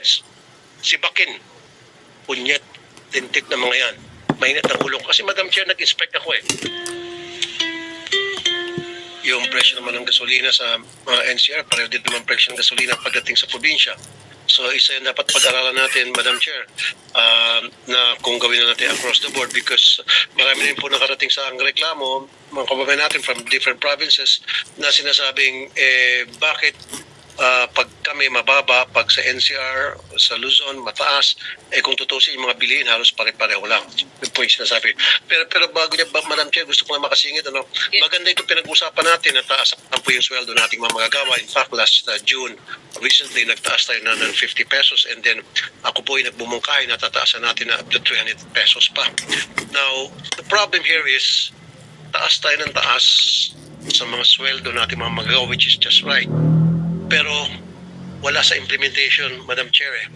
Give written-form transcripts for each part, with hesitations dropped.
heads. Si Bakin, punyet, tintik na mga yan. Mainit ang ulo ko. Kasi Madam Chair, nag-inspect ako eh. Yung presyo naman ng gasolina sa mga NCR, pareho din naman presyo ng gasolina pagdating sa probinsya. So isa yung dapat pag-aralan natin, Madam Chair, na kung gawin na natin across the board because marami rin po nakarating sa ang reklamo, mga kababayan natin from different provinces na sinasabing, bakit pag kami mababa, pag sa NCR, sa Luzon, mataas, kung tutusin yung mga bilihin, halos pare-pareho lang. Yung po yung sinasabi. Pero bago niya, Madam Chair, gusto ko lang makasingit. Ano? Maganda ito pinag-usapan natin na taas po yung sweldo nating mga magagawa. In fact, last June, recently, nagtaas tayo na ng 50 pesos and then ako po yung nagbumungkahi na tataasan natin na up to 300 pesos pa. Now, the problem here is, taas tayo ng taas sa mga sweldo nating mga magagawa, which is just right. Pero wala sa implementation, Madam Chair.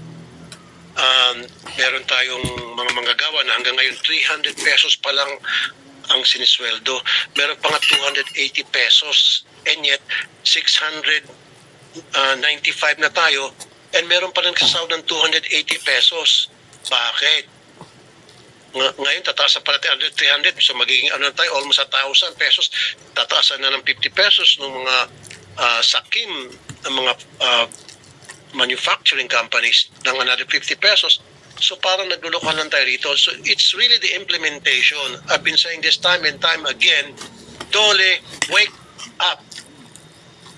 Meron tayong mga manggagawa na hanggang ngayon 300 pesos pa lang ang sinisweldo. Meron pa nga 280 pesos and yet 695 na tayo and meron pa rin kasahod ng 280 pesos. Bakit? Ngayon tataasan pa natin 300 so magiging ano na tayo, almost 1,000 pesos. Tataasan na ng 50 pesos ng mga sakim ng mga manufacturing companies ng another 50 pesos. So parang naglulukuhan lang tayo rito. So it's really the implementation. I've been saying this time and time again, Dole, wake up.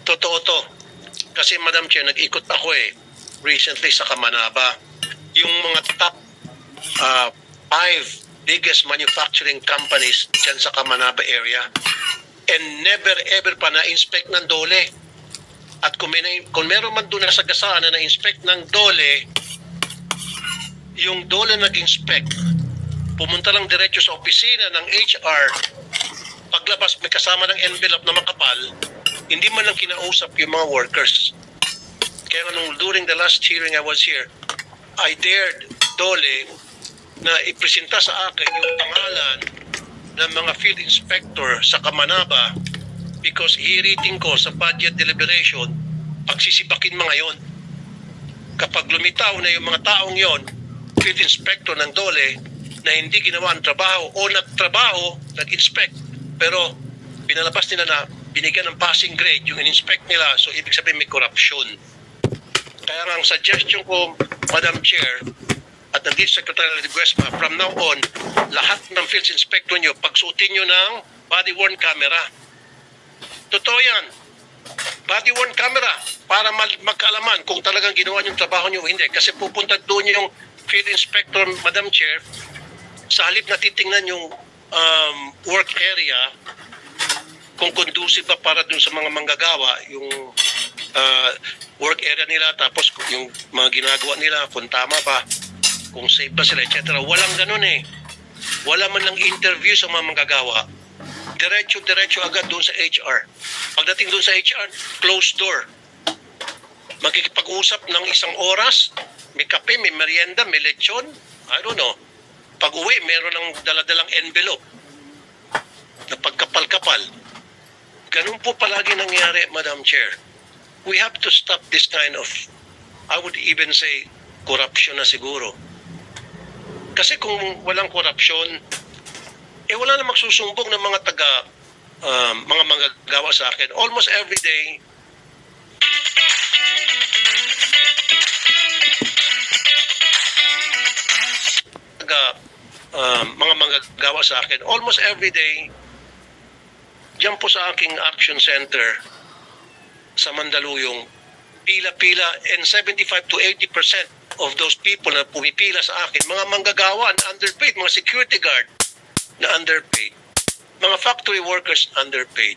Totoo to. Kasi Madam Chair, nag-ikot ako recently sa Kamanaba. Yung mga top 5 biggest manufacturing companies dyan sa Kamanaba area and never ever pa na-inspect ng Dole. At kung meron man doon na sagasaan na na-inspect ng Dole, yung Dole nag-inspect, pumunta lang diretso sa opisina ng HR, paglabas may kasama ng envelope na makapal, hindi man lang kinausap yung mga workers. Kaya during the last hearing I was here, I dared Dole na ipresenta sa akin yung pangalan ng mga field inspector sa Kamanaba because i-rating ko sa budget deliberation, pagsisibakin mga yon. Kapag lumitaw na yung mga taong yon, field inspector ng Dole, na hindi ginawa ang trabaho o nagtrabaho, nag-inspect, pero pinalabas nila na binigyan ng passing grade yung in-inspect nila, so ibig sabihin may corruption. Kaya nga ang suggestion ko, Madam Chair, at nandito Secretary Ledesma, from now on, lahat ng field inspector nyo, pagsuotin nyo ng body-worn camera. Totoo yan. Body-worn camera para magkaalaman kung talagang ginawa yung trabaho nyo o hindi. Kasi pupunta doon yung field inspector, Madam Chair, sa halip na titingnan yung work area, kung conducive ba para doon sa mga manggagawa, yung work area nila, tapos yung mga ginagawa nila, kung tama ba, kung safe ba sila, etc. Walang ganun Wala man lang interview sa mga manggagawa. Diretso agad doon sa HR. Pagdating doon sa HR, closed door. Magkikipag-usap ng 1 oras, may kape, may merienda, may lechon, I don't know. Pag uwi, meron ng daladalang envelope na pagkapal-kapal. Ganun po palagi nangyari, Madam Chair. We have to stop this kind of, I would even say, corruption na siguro. Kasi kung walang corruption, wala na magsusumbong ng mga mga manggagawa sa akin. Almost every day, mga manggagawa sa akin. Almost every day, diyan po sa aking action center sa Mandaluyong, pila-pila, and 75 to 80% of those people na pumipila sa akin, mga manggagawa na underpaid, mga security guard na underpaid, mga factory workers underpaid.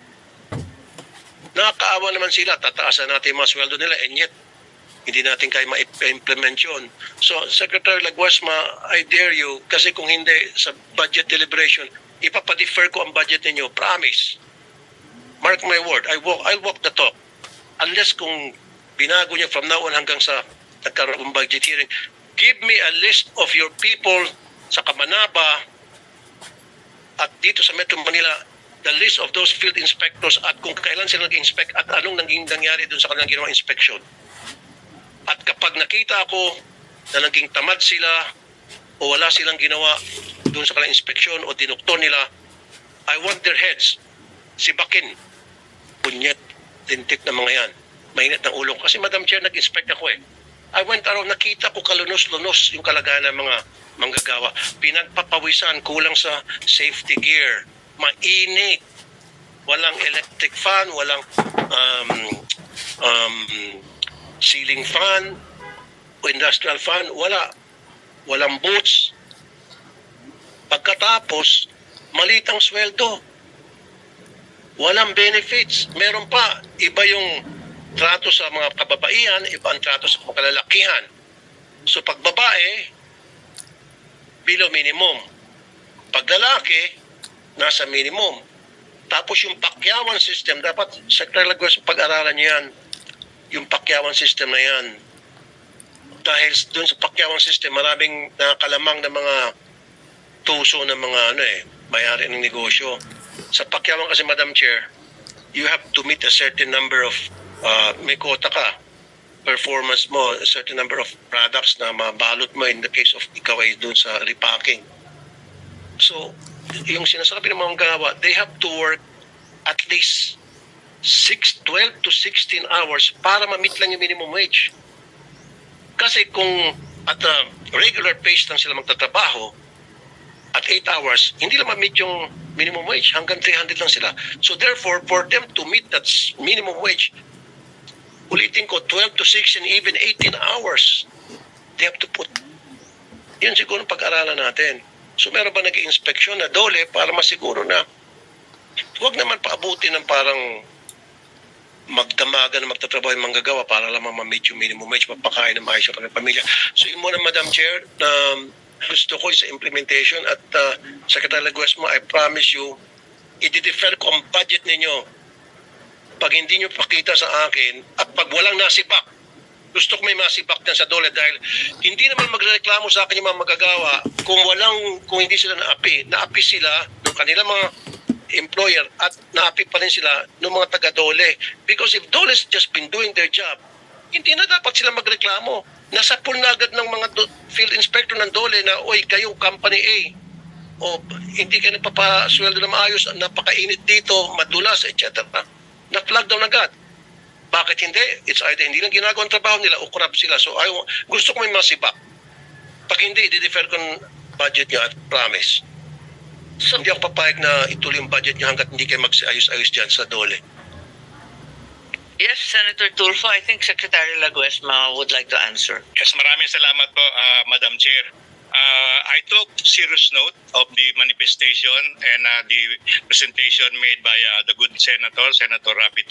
Nakakaawa naman sila, tataasan natin yung mga sweldo nila and yet hindi natin kaya ma-implement yun. So, Secretary Ledesma, I dare you, kasi kung hindi sa budget deliberation, ipapadefer ko ang budget ninyo, promise. Mark my word, I'll walk the talk. Unless kung binago niya from now on hanggang sa nagkaroon budget hearing, give me a list of your people sa Kamanaba at dito sa Metro Manila, the list of those field inspectors at kung kailan sila nag-inspect at anong nangyari doon sa kanilang ginawa inspection. At kapag nakita ko na naging tamad sila o wala silang ginawa doon sa kanilang inspeksyon o dinoktor nila, I want their heads. Sibakin. Punyet. Lintik na mga yan. Mainit ng ulo. Kasi Madam Chair, nag-inspect ako eh. I went around, nakita ko kalunos-lunos yung kalagayan ng mga manggagawa. Pinagpapawisan, kulang sa safety gear. Mainit. Walang electric fan, walang ceiling fan o industrial fan, wala. Walang boots. Pagkatapos, malitang sweldo. Walang benefits. Meron pa, iba yung trato sa mga kababaihan, iba ang trato sa mga kalalakihan. So pag babae, below minimum. Pag lalaki, nasa minimum. Tapos yung pakyawan system, dapat Secretary Lagues, pag-aralan niyo yan, yung pakyawan system na yan. Dahil doon sa pakyawan system, maraming nakakalamang na mga tuso ng mga bayari ng negosyo. Sa pakyawan kasi, Madam Chair, you have to meet a certain number of, may quota ka, performance mo, a certain number of products na mabalot mo in the case of ikaw ay doon sa repacking. So, yung sinasabi ng mga gawa, they have to work at least 12 to 16 hours para ma-meet lang yung minimum wage. Kasi kung at a regular pace lang sila magtatrabaho, at 8 hours, hindi lang ma-meet yung minimum wage. Hanggang 300 lang sila. So therefore, for them to meet that minimum wage, ulitin ko, 12 to 16, even 18 hours, they have to put. Yun siguro pag-aralan natin. So meron ba nag-inspeksyon na dole para masiguro na huwag naman paabutin ng parang magdamagan na magtatrabaho yung manggagawa para lang ma-meet yung minimum wage, mapakain na maayos yung pamilya. So yun muna, Madam Chair, na gusto ko sa implementation at Secretary Lagues mo, I promise you, i-defer ko ang budget ninyo. Pag hindi nyo pakita sa akin at pag walang nasibak, gusto ko may masibak din sa dole dahil hindi naman magreklamo sa akin yung mga magagawa kung hindi sila naapi sila ng kanilang mga employer at naapi pa rin sila ng mga taga-dole. Because if dole's just been doing their job, hindi na dapat sila magreklamo. Nasa pool na agad ng mga field inspector ng dole na, oy, kayong company A, o hindi kayo nagpapasweldo na maayos, napakainit dito, madulas, etc. Na-flag down agad. Bakit hindi? It's either hindi lang ginagawa ang trabaho nila o corrupt sila. So gusto ko may masibak. Pag hindi, i-defer ko ng budget niya at promise. So, hindi ako papayag na ituloy yung budget niya hanggat hindi kayo mag-ayos-ayos dyan sa dole. Yes, Senator Tulfo, I think Secretary Laguesma would like to answer. Yes, maraming salamat po, Madam Chair. I took serious note of the manifestation and the presentation made by the good Senator Rapi